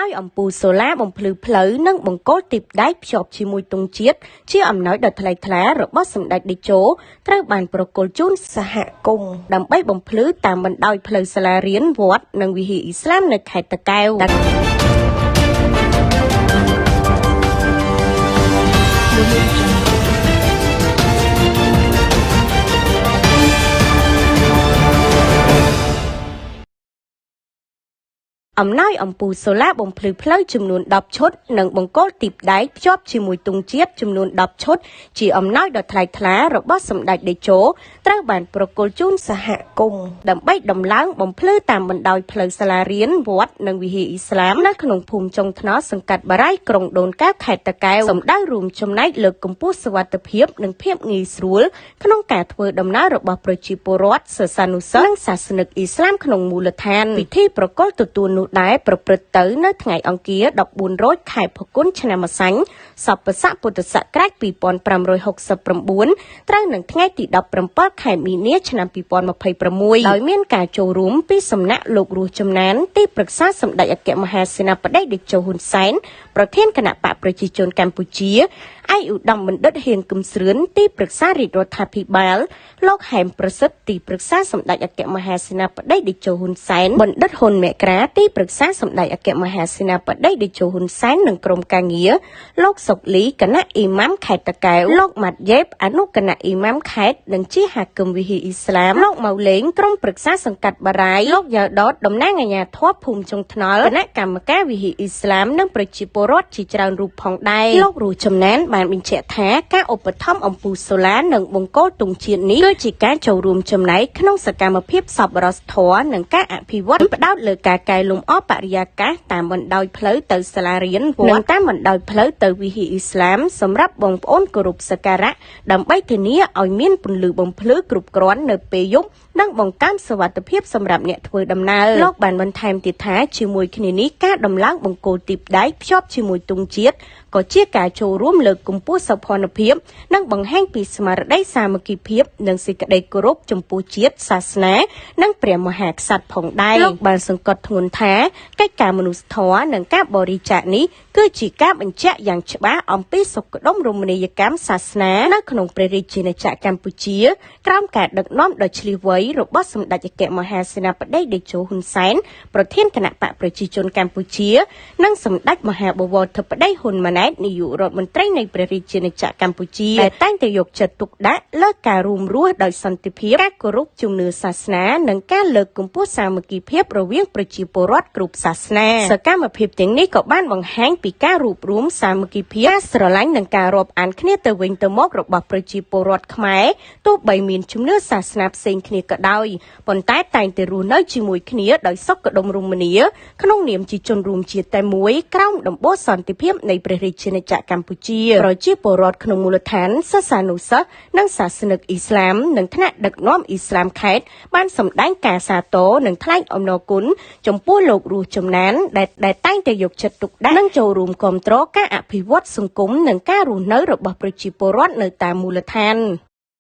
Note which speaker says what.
Speaker 1: យអំពូលសូឡាបំភ្លឺផ្លូវនិងបង្គោលទីបដៃភ្ជាប់ជាមួយទង់ជាតិជាអំណោយដ៏ថ្លៃថ្លារបស់សម្ដេចតេជោត្រូវបានប្រគល់ជូនសហគមន៍ដើម្បីបំភ្លឺតាមបណ្ដោយផ្លូវសាលារៀនវត្តនិងវិហារអ៊ីស្លាមនៅខេត្តតាកែវអំណោយអំពូលសូឡាបំភ្លឺផ្លូវចំនួន10ឈុតនិងបង្គោលទីបដែកភ្ជាប់ជាមួយទង់ជាតិចំនួន10ឈុតជាអំណោយដ៏ថ្លៃថ្លារបស់សម្ដេចតេជោត្រូវបានប្រគល់ជូនសហគមន៍ដើម្បីដំឡើងបំភ្លឺតាមបណ្ដោយផ្លូវសាលារៀនវត្តនិងវិហារអ៊ីស្លាមនៅក្នុងភូមិចុងថ្នោតសង្កាត់បារាយក្រុងដូនកាខេត្តតាកែវសម្ដៅរួមចំណែកលើកកម្ពស់សុវត្ថិភាពនិងភាពងាយស្រួលក្នុងការធ្វើដំណើររបស់ប្រជាពលរដ្ឋសិស្សានុសិស្សនិងសាសនិកអ៊ីស្លាមក្នុងមូលដ្ឋានពិធីប្រគល់ទទួលនោះដែលប្រព្រឹត្តទៅនៅថ្ងៃអង្គារ14រោចខែផល្គុនឆ្នាំម្សាញ់សប្បុរសពុទ្ធសករាជ2569ត្រូវនឹងថ្ងៃទី17ខែមីនាឆ្នាំ2026ដោយមានការចូលរួមពីសំណាក់លោករស់ចំណានទីប្រឹក្សាសម្ដេចអគ្គមហាសេនាបតីតេជោហ៊ុនសែនប្រធានគណៈបកប្រជាជនកម្ពុជាឯកឧត្តមបណ្ឌិតហៀងគឹមស្រឿនទីប្រឹក្សារាជរដ្ឋាភិបាលលោកហែមប្រសិទ្ធទីប្រឹក្សាសម្ដេចអគ្គមហាសេនាបតីតេជោហ៊ុនសែនបណ្ឌិតហ៊ុនមករាទីប្រឹក្សាសម្ដេចអគ្គមហាសេនាបតីតេជោហ៊ុនសែននិងក្រុមការងារលោកសុកលីគណៈអ៊ីម៉ាមខេត្តតាកែវលោកម៉ាត់យេបអនុគណៈអ៊ីម៉ាមខេត្តនិងជាហាគឹមវិហារអ៊ីស្លាមលោកម៉ៅលេងក្រុមប្រឹក្សាសង្កាត់បារាយលោកយ៉ាដតតំណាងអាជ្ញាធរភូមិចុងថ្នល់គណៈកម្មការវិហារអ៊ីស្លាមនិងប្រជាពលរដ្ឋជាច្រើនរូបផងដែរលោករស់ចំណានបានបញ្ជាក់ថាការឧបត្ថម្ភអំពូលសូឡានិងបង្គោលទង់ជាតិនេះគឺជាការចូលរួមចំណែកក្នុងសកម្មភាពសប្បុរសធម៌និងការអភិវឌ្ឍផ្ដោតលើការកែលម្អបរិយាកាសតាមបណ្ដោយផ្លូវទៅសាលារៀនវត្តនិងតាមបណ្ដោយផ្លូវទៅវិហារអ៊ីស្លាមសម្រាប់បងប្អូនគោរពសក្ការៈដើម្បីធានាឲ្យមានពន្លឺបំភ្លឺគ្រប់គ្រាន់នៅពេលយប់និងបង្កើនសុវត្ថិភាពសម្រាប់អ្នកធ្វើដំណើរលោកបានបន្ថែមទៀតថាជាមួយគ្នានេះការដំឡើងបង្គោលទីបដែកភ្ជាប់ជាមួយទង់ជាតិក៏ជាការចូលរួមលើកកម្ពស់សោភ័ណភាពនិងបង្ហាញពីស្មារតីសាមគ្គីភាពនិងសេចក្តីគោរពចំពោះជាតិសាសនានិងព្រះមហាក្សត្រផងដែរលោកបានសង្កត់ធ្ងន់ថាកិច្ចការមនុស្សធម៌និងការបរិច្ចាគនេះគឺជាការបញ្ជាក់យ៉ាងច្បាស់អំពីសុខដុមរមណីយកម្មសាសនានៅក្នុងព្រះរាជាណាចក្រកម្ពុជាក្រោមការដឹកនាំដ៏ឈ្លាសវៃរបស់សម្ដេចអគ្គមហាសេនាបតីតេជោហ៊ុនសែនប្រធានគណៈបកប្រជាជនកម្ពុជានិងសម្ដេចមហាបវរធិបតីហ៊ុនម៉ាណែតនាយករដ្ឋមន្ត្រីនៃព្រះរាជាណាចក្រកម្ពុជាដែលតែងតែយកចិត្តទុកដាក់លើការរួមរស់ដោយសន្តិភាពការគោរពជំនឿសាសនានិងការលើកកម្ពស់សាមគ្គីភាពរវាងប្រជាពលរដ្ឋគ្រប់សាសនាសកម្មភាពទាំងនេះក៏បានបង្ហាញពីការរួបរวมសាមគ្គីភាពការស្រឡាញ់និងការរាប់អានគ្នាទៅវិញទៅមករបស់ប្រជាពលរដ្ឋខ្មែរទោះបីមានជំនឿសាសនាផ្សេងគ្នាក៏ដោយប៉ុន្តែតែងតែរស់នៅជាមួយគ្នាដោយសុខដុមរមនាក្នុងនាមជាជនរួមជាតិតែមួយក្រោមដំបូលសន្តិភាពនៃព្រះរាជាណាចក្រកម្ពុជាប្រជាពលរដ្ឋក្នុងមូលដ្ឋានសិស្សានុសិស្សនិងសាសនិកអ៊ីស្លាមនិងថ្នាក់ដឹកនាំអ៊ីស្លាមខេត្តបានសម្ដែងការសាទរនិងថ្លែងអំណរគុណចំពោះលោករស់ចំណានដែលតែងតែយកចិត្តទុកដាក់និងចូលរួមគាំទ្រការអភិវឌ្ឍសង្គមនិងការរស់នៅរបស់ប្រជាពលរដ្ឋនៅតាមមូលដ្ឋាន